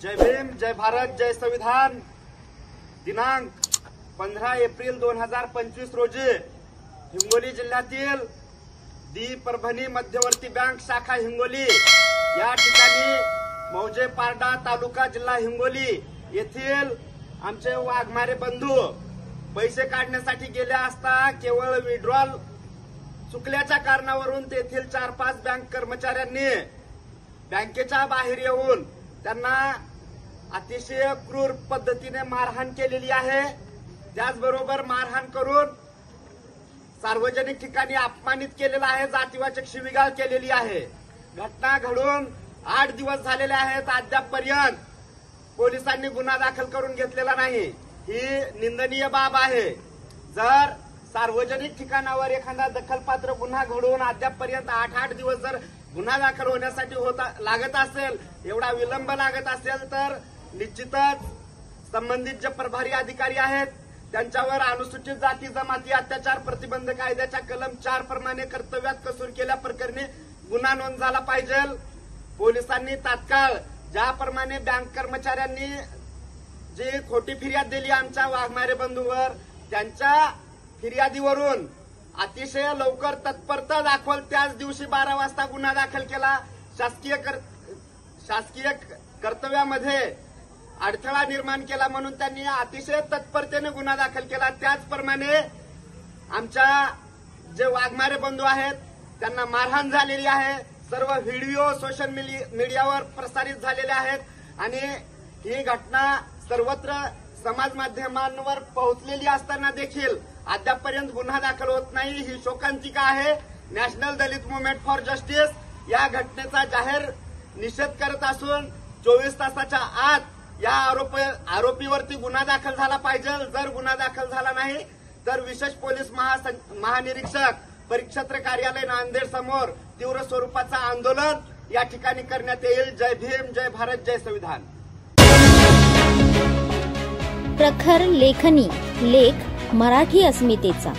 जय भीम, जय भारत, जय संविधान। दिनांक 15 एप्रिल 2025 रोजी हिंगोली जिल्ह्यातील दी परभणी मध्यवर्ती बँक शाखा हिंगोली या ठिकाणी मौजे पारडा तालुका जिल्हा हिंगोली येथील आमचे वाघमारे बंधू पैसे काढण्यासाठी गेले असता केवळ विड्रॉल चुकल्याच्या कारणावरून तेथील 4-5 बँक कर्मचाऱ्यांनी बँकेच्या बाहेर येऊन त्यांना अतिशय क्रूर पद्धतीने मारहाण केलेली आहे। त्याचबरोबर मारहाण करून सार्वजनिक ठिकाणी अपमानित केलेला आहे, जातीवाचक शिवीगाळ केलेली आहे। घटना घडून 8 दिवस झालेले आहेत, अद्यापपर्यंत पोलिसांनी गुन्हा दाखल करून घेतलेला नाही। ही निंदनीय बाब आहे। जर सार्वजनिक ठिकाणावर एखादा दखलपात्र गुन्हा घडून अद्यापपर्यंत 8 दिवस जर गुन्हा दाखल होण्यासाठी लागत असेल, एवढा विलंब लागत असेल, तर निश्चितच संबंधित जे प्रभारी अधिकारी आहेत त्यांच्यावर अनुसूचित जाती जमाती अत्याचार प्रतिबंध कायद्याच्या कलम 4 प्रमाणे कर्तव्यात कसूर केल्या प्रकरणी गुन्हा नोंद झाला पाहिजे। पोलिसांनी तात्काळ ज्याप्रमाणे बँक कर्मचाऱ्यांनी जी खोटी फिर्याद दिली आमच्या वाघमारे बंधूवर, त्यांच्या फिर्यादीवरून अतिशय लवकर तत्परता दाखवल त्याच दिवशी 12 वाजता गुन्हा दाखल केला। शासकीय कर्तव्यामध्ये अडथळा निर्माण केला म्हणून त्यांनी अतिशय तत्परतेने गुन्हा दाखल केला। त्याचप्रमाणे आमच्या जे वाघमारे बंधू आहेत त्यांना मारहाण झालेली आहे। सर्व व्हिडिओ सोशल मीडियावर प्रसारित झालेले आहेत आणि ही घटना सर्वत्र समाज माध्यमांवर पोहोचलेली असताना देखील अद्यापपर्यंत गुन्हा दाखल होत नाही, ही शोकांतिका आहे। National Dalit movement for justice या घटनेचा जाहीर निषेध करत असून 24 तासाच्या आत या आरोपीवरती गुन्हा दाखल झाला पाहिजे। जर गुन्हा दाखल झाला नाही तर विशेष पोलीस महानिरीक्षक परिक्षेत्र कार्यालय नांदेड समोर तीव्र स्वरूपाचा आंदोलन या ठिकाणी करण्यात येईल। जय भीम, जय भारत, जय संविधान। प्रखर लेखनी लेख मराठी अस्मितेचा